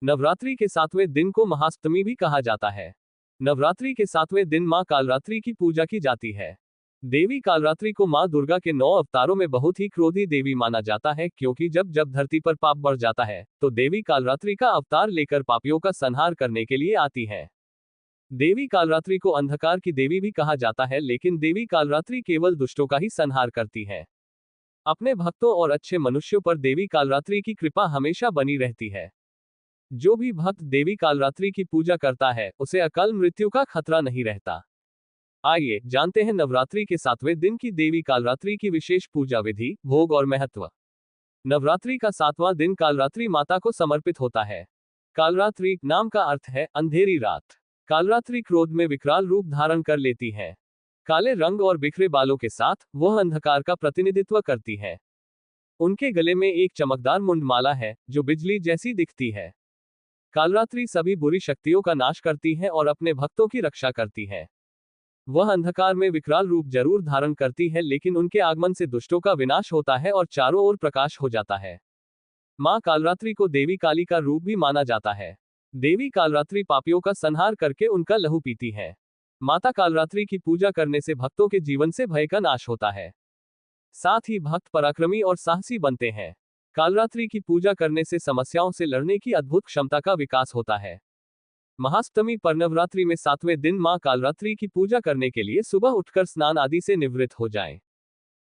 नवरात्रि के 7वें दिन को महाअष्टमी भी कहा जाता है। नवरात्रि के 7वें दिन मां कालरात्रि की पूजा की जाती है। देवी कालरात्रि को मां दुर्गा के 9 अवतारों में बहुत ही क्रोधी देवी माना जाता है, क्योंकि जब जब धरती पर पाप बढ़ जाता है तो देवी कालरात्रि का अवतार लेकर पापियों का संहार करने के लिए आती है। देवी कालरात्रि को अंधकार की देवी भी कहा जाता है, लेकिन देवी कालरात्रि केवल दुष्टों का ही संहार करती है। अपने भक्तों और अच्छे मनुष्यों पर देवी कालरात्रि की कृपा हमेशा बनी रहती है। जो भी भक्त देवी कालरात्रि की पूजा करता है उसे अकाल मृत्यु का खतरा नहीं रहता। आइए जानते हैं नवरात्रि के 7वें दिन की देवी कालरात्रि की विशेष पूजा विधि, भोग और महत्व। नवरात्रि का 7वां दिन कालरात्रि माता को समर्पित होता है। कालरात्रि नाम का अर्थ है अंधेरी रात। कालरात्रि क्रोध में विकराल रूप धारण कर लेती है। काले रंग और बिखरे बालों के साथ वह अंधकार का प्रतिनिधित्व करती है। उनके गले में एक चमकदार मुंडमाला है जो बिजली जैसी दिखती है। कालरात्रि सभी बुरी शक्तियों का नाश करती है और अपने भक्तों की रक्षा करती है। वह अंधकार में विकराल रूप जरूर धारण करती है, लेकिन उनके आगमन से दुष्टों का विनाश होता है और चारों ओर प्रकाश हो जाता है। मां कालरात्रि को देवी काली का रूप भी माना जाता है। देवी कालरात्रि पापियों का संहार करके उनका लहू पीती है। माता कालरात्रि की पूजा करने से भक्तों के जीवन से भय का नाश होता है। साथ ही भक्त पराक्रमी और साहसी बनते हैं। कालरात्रि की पूजा करने से समस्याओं से लड़ने की अद्भुत क्षमता का विकास होता है। महाअष्टमी पर नवरात्रि में 7वें दिन मां कालरात्रि की पूजा करने के लिए सुबह उठकर स्नान आदि से निवृत्त हो जाएं।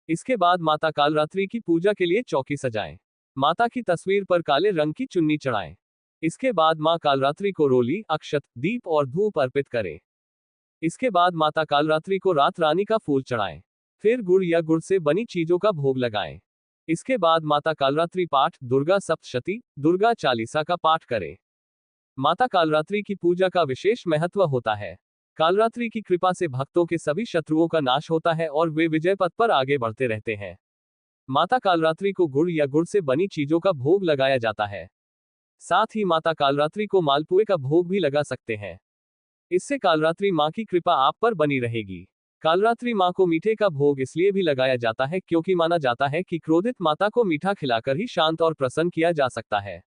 इसके बाद माता कालरात्रि की पूजा के लिए चौकी सजाएं। माता की तस्वीर पर काले रंग की चुन्नी चढ़ाएं। इसके बाद मां कालरात्रि को रोली, अक्षत, दीप और धूप अर्पित करें। इसके बाद माता कालरात्रि को रात रानी का फूल चढ़ाएं। फिर गुड़ या गुड़ से बनी चीजों का भोग लगाएं। इसके बाद माता कालरात्रि पाठ, दुर्गा सप्तशती, दुर्गा चालीसा का पाठ करें। माता कालरात्रि की पूजा का विशेष महत्व होता है। कालरात्रि की कृपा से भक्तों के सभी शत्रुओं का नाश होता है और वे विजय पथ पर आगे बढ़ते रहते हैं। माता कालरात्रि को गुड़ या गुड़ से बनी चीजों का भोग लगाया जाता है। साथ ही माता कालरात्रि को मालपुए का भोग भी लगा सकते हैं। इससे कालरात्रि मां की कृपा आप पर बनी रहेगी। कालरात्रि मां को मीठे का भोग इसलिए भी लगाया जाता है क्योंकि माना जाता है कि क्रोधित माता को मीठा खिलाकर ही शांत और प्रसन्न किया जा सकता है।